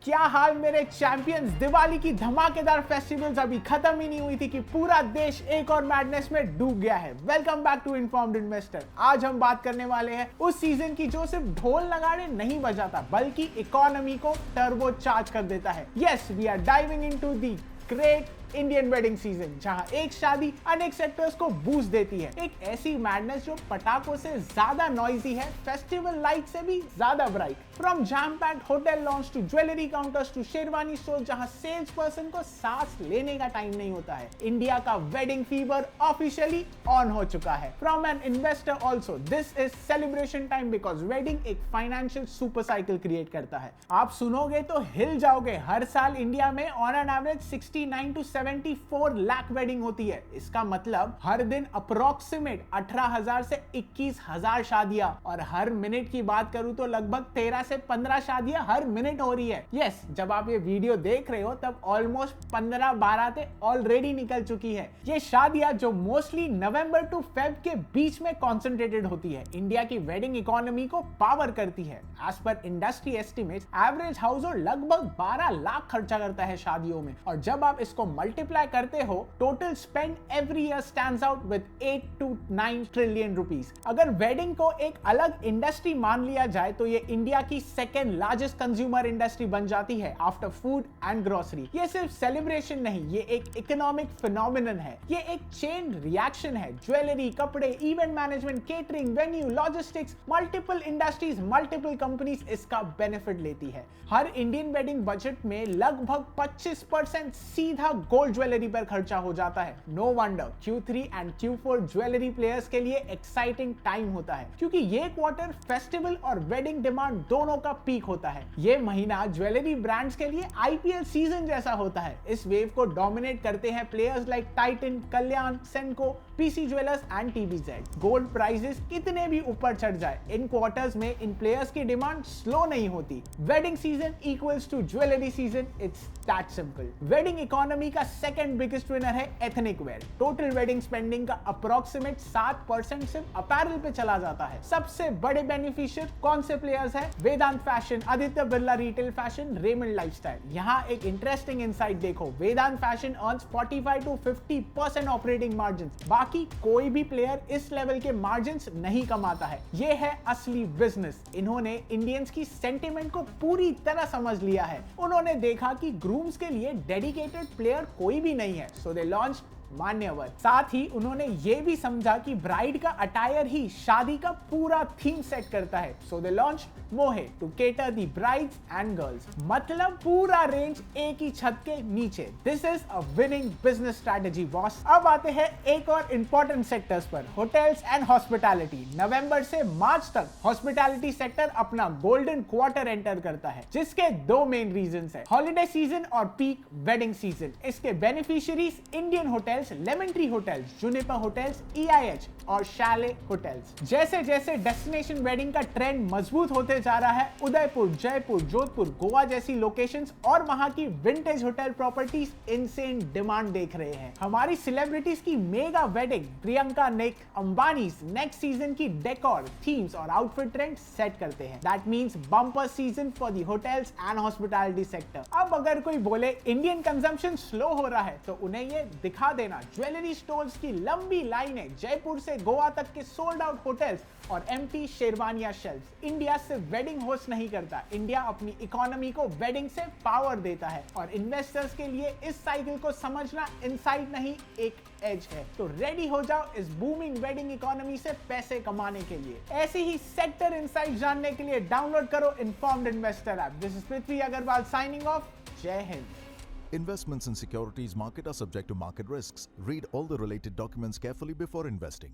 क्या हाल मेरे चैंपियंस। दिवाली की धमाकेदार फेस्टिवल्स अभी खत्म ही नहीं हुई थी कि पूरा देश एक और मैडनेस में डूब गया है। Welcome back to informed investor. आज हम बात करने वाले हैं उस सीजन की जो सिर्फ ढोल नगाड़े नहीं बजाता बल्कि इकोनॉमी को टर्बो चार्ज कर देता है। Yes, we are diving into the great Indian wedding season, जहां एक शादी अनेक सेक्टर्स को बूस्ट देती है। एक ऐसी मैडनेस जो पटाखों से ज्यादा नॉइजी है, फेस्टिवल लाइट से भी ज्यादा bright. From jam packed hotel lawns to jewellery counters to sherwani store, जहां सेल्स पर्सन को सांस लेने का टाइम नहीं होता है। इंडिया का वेडिंग फीवर ऑफिशियली ऑन हो चुका है। From an investor also, this is celebration time because wedding एक फाइनेंशियल सुपर साइकिल क्रिएट करता है। आप सुनोगे तो हिल जाओगे। हर साल इंडिया में on an average 69 to 74 lakh wedding होती है। इसका मतलब हर दिन अप्रोक्सीमेट 18,000 से 21,000 शादियां, और हर मिनट की बात करूं तो लगभग 13 से 15 शादियां हर मिनट हो रही है। यस, जब आप ये वीडियो देख रहे हो तब ऑलमोस्ट 15-12 ते ऑलरेडी निकल चुकी है। ये शादियां जो मोस्टली नवंबर टू फेब के बीच में कॉन्सेंट्रेटेड होती है, इंडिया की वेडिंग इकोनॉमी को पावर करती है। एज पर इंडस्ट्री एस्टिमेट्स, एवरेज हाउस होल्ड लगभग 12 लाख खर्चा करता है शादियों में, और जब आप इसको मल्टीप्लाई करते हो, total spend every year stands out with 8 to 9 trillion rupees. अगर वेडिंग को एक अलग इंडस्ट्री मान लिया जाए तो ये इंडिया की सेकेंड लार्जेस्ट कंज्यूमर इंडस्ट्री बन जाती है आफ्टर फूड एंड ग्रोसरी। ये सिर्फ सेलिब्रेशन नहीं, ये एक इकोनॉमिक फिनोमिनन है। ये एक चेन रिएक्शन है। ज्वेलरी, कपड़े, event management, catering, venue, logistics, multiple industries, multiple companies इसका बेनिफिट लेती है। हर इंडियन वेडिंग बजट में लगभग 25% सीधा गोल्ड ज्वेलरी पर खर्चा हो जाता है। No wonder Q3 and Q4 jewellery players के लिए एक्साइटिंग टाइम होता है, क्योंकि ये क्वार्टर फेस्टिवल और वेडिंग डिमांड दोनों का पीक होता है। ये महीना ज्वेलरी ब्रांड्स के लिए IPL सीजन जैसा होता है। इस वेव को डोमिनेट करते हैं players like Titan, Kalyan, Senco, PC jewellers and TVZ। Gold prices कितने भी ऊपर चढ़ जाए, इन क्वार्टर्स में इन प्लेयर्स की डिमांड स्लो नहीं होती। Wedding season equals to jewellery season, it's that simple. Wedding economy का सेकंड बिगेस्ट विनर है ethnic wear. Total wedding spending का अप्रोक्सीमेट 7% सिर्फ अपैरल पे चला जाता है। सबसे बड़े बेनिफिशियर कौन से प्लेयर्स हैं? Vedant fashion, Aditya Birla retail fashion, Raymond lifestyle. यहाँ एक इंटरेस्टिंग इनसाइट देखो, Vedant fashion earns 45 to 50% operating margin. बाकी कोई भी प्लेयर इस लेवल के मार्जिन नहीं कमाता है। ये है असली बिजनेस। इन्होंने इंडियंस की सेंटिमेंट को पूरी तरह समझ लिया है। उन्होंने देखा कि ग्रूम्स के लिए डेडिकेटेड प्लेयर कोई भी नहीं है, सो दे लॉन्च मान्यवर। साथ ही उन्होंने ये भी समझा कि ब्राइड का अटायर ही शादी का पूरा थीम सेट करता है, so they launch Mohey to cater the brides and girls. मतलब पूरा रेंज एक ही छत के नीचे। This is a winning business strategy boss. अब आते हैं एक और इंपॉर्टेंट सेक्टर्स पर, होटल्स एंड हॉस्पिटैलिटी। नवंबर से मार्च तक हॉस्पिटैलिटी सेक्टर अपना गोल्डन क्वार्टर एंटर करता है, जिसके दो मेन रीजंस है, हॉलिडे सीजन और पीक वेडिंग सीजन। इसके beneficiaries Indian hotel, lemon tree hotels, juniper hotels, EIH और शैले होटल्स। जैसे जैसे डेस्टिनेशन वेडिंग का ट्रेंड मजबूत होते जा रहा है, उदयपुर, जयपुर, जोधपुर, गोवा जैसी लोकेशंस और वहां की vintage hotel properties insane demand देख रहे हैं। हमारी सेलिब्रिटीज की मेगा वेडिंग, प्रियंका, निक, अंबानी नेक्स्ट सीजन की डेकोर, थीम्स और आउटफिट ट्रेंड सेट करते हैं। That means bumper season for the hotels and hospitality sector. अब अगर कोई बोले इंडियन कंजम्पशन स्लो हो रहा है, तो उन्हें ये दिखा देना, ज्वेलरी स्टोर्स की लंबी लाइनें, जयपुर से गोवा तक के सोल्ड आउट होटल्स और एम्प्टी शेरवानिया शेल्फ्स। इंडिया सिर्फ वेडिंग होस्ट नहीं करता, इंडिया अपनी इकोनॉमी को वेडिंग से पावर देता है, और इन्वेस्टर्स के लिए इस साइकिल को समझना इनसाइट नहीं, एक एज है। तो रेडी हो जाओ इस बूमिंग वेडिंग इकोनॉमी से पैसे कमाने के लिए। ऐसी ही सेक्टर इनसाइट जानने के लिए डाउनलोड करो informed investor app. This is Prithvi Agarwal signing off. जय हिंद। Investments in securities market are subject to market risks. Read all the related documents carefully before investing.